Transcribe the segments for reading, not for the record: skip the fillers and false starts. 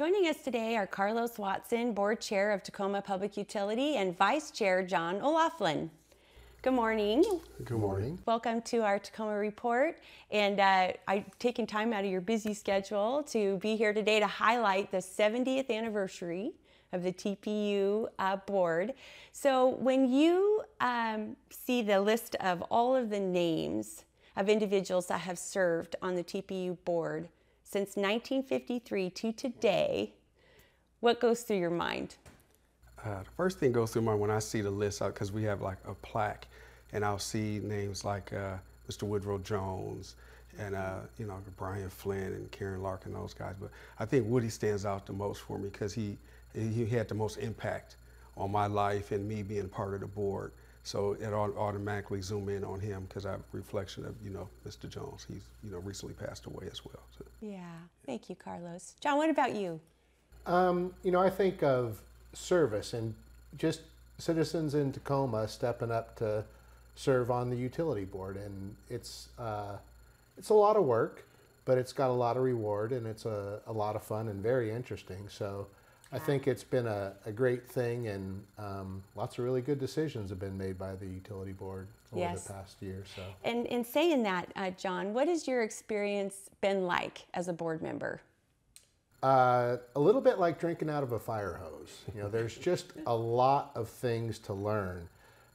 Joining us today are Carlos Watson, Board Chair of Tacoma Public Utility, and Vice Chair John O'Laughlin. Good morning. Good morning. Welcome to our Tacoma Report. And I've taken time out of your busy schedule to be here today to highlight the 70th anniversary of the TPU board. So when you see the list of all of the names of individuals that have served on the TPU board since 1953 to today, what goes through your mind? The first thing goes through my mind when I see the list, because we have like a plaque, and I'll see names like Mr. Woodrow Jones and Brian Flynn and Karen Larkin, those guys. But I think Woody stands out the most for me because he had the most impact on my life and me being part of the board. So it automatically zoom in on him because I have a reflection of, Mr. Jones. He's, recently passed away as well. So. Yeah, thank you, Carlos. John, what about you? I think of service and just citizens in Tacoma stepping up to serve on the utility board. And it's a lot of work, but it's got a lot of reward and it's a lot of fun and very interesting. So I think it's been a great thing, and lots of really good decisions have been made by the utility board over the past year. So. And in saying that, John, what has your experience been like as a board member? A little bit like drinking out of a fire hose. There's just a lot of things to learn.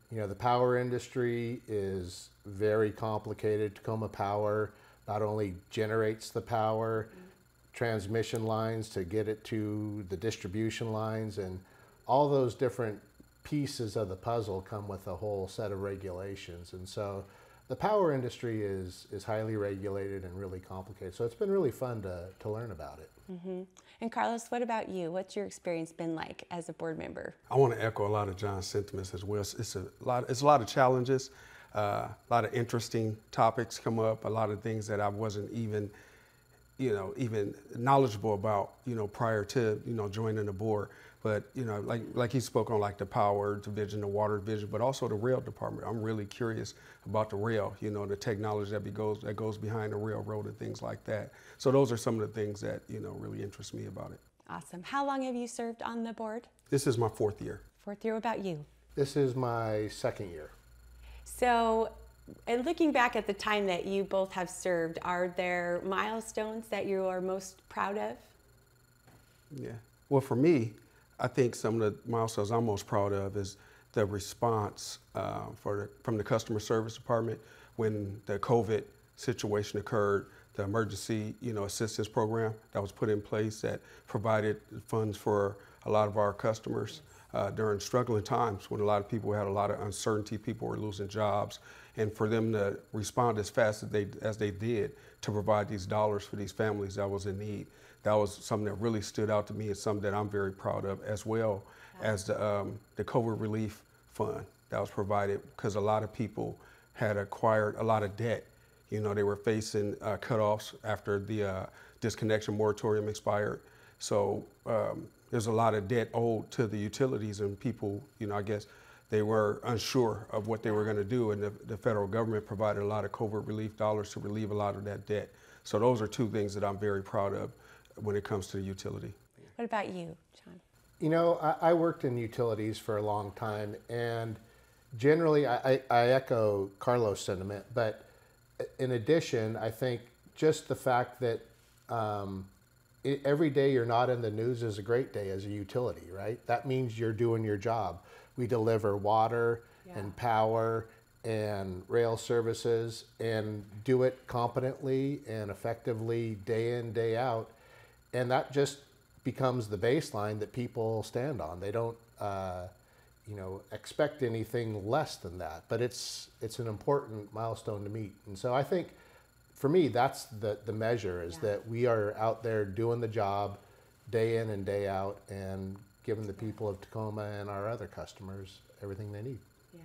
The power industry is very complicated. Tacoma Power not only generates the power, transmission lines to get it to the distribution lines, and all those different pieces of the puzzle come with a whole set of regulations. And so the power industry is highly regulated and really complicated. So it's been really fun to learn about it. Mm-hmm. And Carlos, what about you? What's your experience been like as a board member? I want to echo a lot of John's sentiments as well. It's a lot of challenges, a lot of interesting topics come up, a lot of things that I wasn't even knowledgeable about, prior to, joining the board. But, like he spoke on like the power division, the water division, but also the rail department. I'm really curious about the rail, the technology that goes behind the railroad and things like that. So those are some of the things that, really interest me about it. Awesome. How long have you served on the board? This is my 4th year. 4th year. What about you? This is my 2nd year. So, and looking back at the time that you both have served, are there milestones that you are most proud of? Yeah. Well, for me, I think some of the milestones I'm most proud of is the response from the customer service department when the COVID situation occurred, the emergency assistance program that was put in place that provided funds for a lot of our customers during struggling times when a lot of people had a lot of uncertainty, people were losing jobs, and for them to respond as fast as they did to provide these dollars for these families that was in need. That was something that really stood out to me and something that I'm very proud of, as well as the COVID relief fund that was provided, because a lot of people had acquired a lot of debt. They were facing cutoffs after the disconnection moratorium expired. So there's a lot of debt owed to the utilities, and people, I guess they were unsure of what they were going to do, and the federal government provided a lot of COVID relief dollars to relieve a lot of that debt. So those are two things that I'm very proud of when it comes to the utility. What about you, John? I worked in utilities for a long time, and generally I echo Carlos' sentiment, but in addition, I think just the fact that every day you're not in the news is a great day as a utility, right? That means you're doing your job. We deliver water and power and rail services and do it competently and effectively day in, day out. And that just becomes the baseline that people stand on. They don't, expect anything less than that. But it's an important milestone to meet. And so I think, for me, that's the measure, is that we are out there doing the job day in and day out and giving the people of Tacoma and our other customers everything they need. Yeah.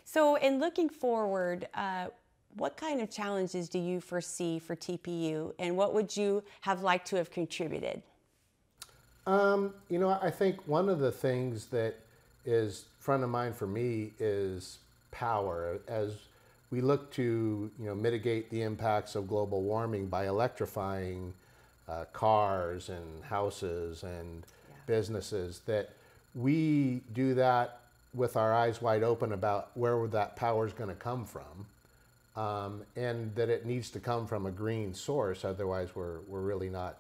So, in looking forward, what kind of challenges do you foresee for TPU, and what would you have liked to have contributed? I think one of the things that is front of mind for me is power. As we look to mitigate the impacts of global warming by electrifying cars and houses and businesses, that we do that with our eyes wide open about where that power is going to come from, and that it needs to come from a green source, otherwise we're really not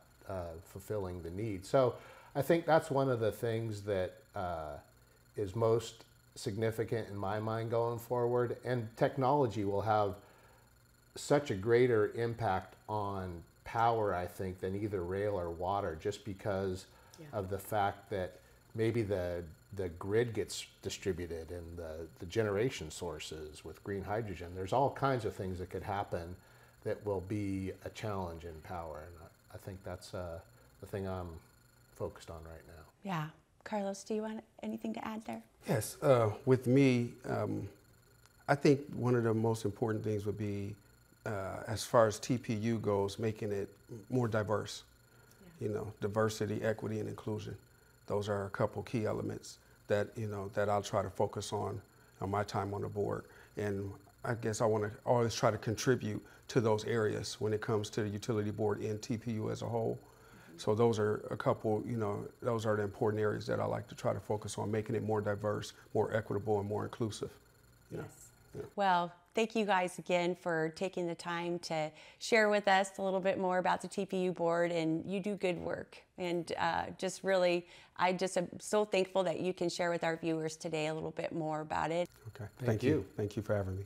fulfilling the need. So I think that's one of the things that is most significant in my mind going forward, and technology will have such a greater impact on power, I think, than either rail or water, just because of the fact that maybe the grid gets distributed and the generation sources with green hydrogen. There's all kinds of things that could happen that will be a challenge in power, and I think that's the thing I'm focused on right now. Yeah. Carlos, do you want anything to add there? Yes, with me, I think one of the most important things would be, as far as TPU goes, making it more diverse. You know, diversity, equity, and inclusion. Those are a couple key elements that, you know, that I'll try to focus on my time on the board. And I guess I want to always try to contribute to those areas when it comes to the utility board and TPU as a whole. So those are a couple, you know, those are the important areas that I like to try to focus on, making it more diverse, more equitable, and more inclusive. Yes. Yeah. Well, thank you guys again for taking the time to share with us a little bit more about the TPU board, and you do good work. And just really, I just am so thankful that you can share with our viewers today a little bit more about it. Okay. Thank you. Thank you for having me.